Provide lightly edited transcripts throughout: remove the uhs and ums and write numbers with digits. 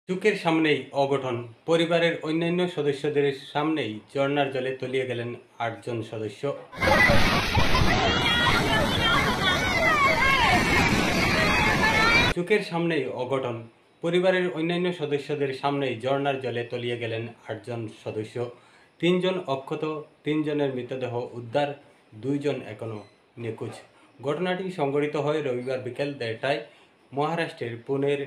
চোখের সামনেই অঘটন, পরিবারের অন্যান্য সদস্যদের সামনেই ঝর্ণার জলে তলিয়ে গেলেন ৮ জন সদস্য। চোখের সামনেই অঘটন, পরিবারের অন্যান্য সদস্যদের সামনেই ঝর্ণার জলে তলিয়ে গেলেন ৮ জন সদস্য। ৩ জন অক্ষত, ৩ জনের মৃতদেহ উদ্ধার, ২ জন এখনও নিখোঁজ। ঘটনাটি সংঘটিত হয় রবিবার বিকেল ১:৩০টায় মহারাষ্ট্রের পুনের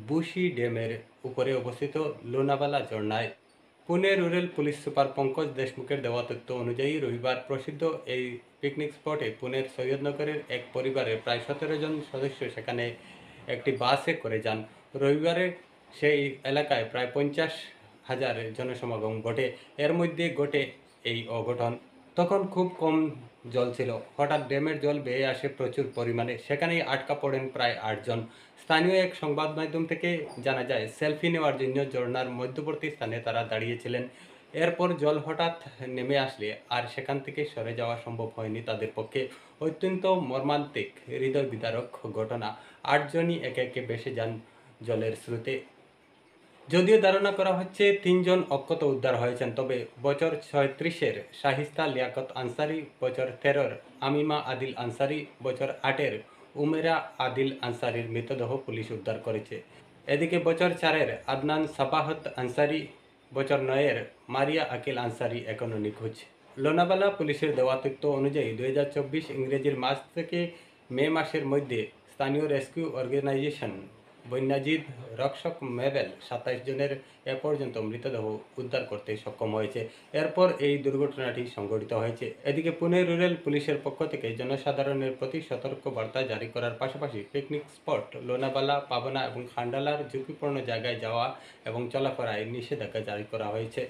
বুশি ড্যামের উপরে অবস্থিত লোনাভালা ঝর্ণায়। Pune rural police super Pankaj দেশমুখের দেওয়া তথ্য অনুযায়ী রবিবার প্রসিদ্ধ এই পিকনিক স্পটে পুনের সৈয়দনগরের এক পরিবারের প্রায় ১৭ জন সদস্য সেখানে একটি বাসে করে যান। রবিবারে সেই এলাকায় প্রায় ৫০,০০০ জনসমাগম ঘটে। এর মধ্যে ঘটে এই অঘটন। তখন খুব কম জল ছিল। হঠাৎ ড্যামের জল বেয়ে আসে প্রচুর পরিমাণে। সেখানেই আটকা পড়েন প্রায় ৮ জন। স্থানীয় এক সংবাদ মাধ্যম থেকে জানা যায়, সেলফি নেওয়ার জন্য ঝর্ণার মধ্যবর্তী স্থানে তারা দাঁড়িয়েছিলেন। এরপর জল হঠাৎ নেমে আসলে আর সেখান থেকে সরে যাওয়া সম্ভব হয়নি তাদের পক্ষে। অত্যন্ত মর্মান্তিক, হৃদয় বিদারক ঘটনা। ৮ জনই একে একে ভেসে যান জলের স্রোতে। যদিও ধারণা করা হচ্ছে ৩ জন অক্ষত উদ্ধার হয়েছেন, তবে বছর ৩৬-এর শাহিস্তা লিয়াকত আনসারি, বছর ১৩-র আমিমা আদিল আনসারি, বছর ৮-এর উমেরা আদিল আনসারির মৃতদেহ পুলিশ উদ্ধার করেছে। এদিকে বছর ৪-এর আদনান সাবাহত আনসারি, বছর ৯-এর মারিয়া আকিল আনসারি এখনও নিখোঁজ। লোনাভালা পুলিশের দেওয়া তথ্য অনুযায়ী ২০২৪ ইংরেজির মার্চ থেকে মে মাসের মধ্যে স্থানীয় রেস্কিউ অর্গানাইজেশন বন্যজীব রক্ষক মেবেল ২৭ জনের এ পর্যন্ত মৃতদেহ উদ্ধার করতে সক্ষম হয়েছে। এরপর এই দুর্ঘটনাটি সংঘটিত হয়েছে। এদিকে পুনে রুরাল পুলিশের পক্ষ থেকে জনসাধারণের প্রতি সতর্ক বার্তা জারি করার পাশাপাশি পিকনিক স্পট লোনাভালা, পাবনা এবং খান্ডালার ঝুঁকিপূর্ণ জায়গায় যাওয়া এবং চলাফেরায় নিষেধাজ্ঞা জারি করা হয়েছে।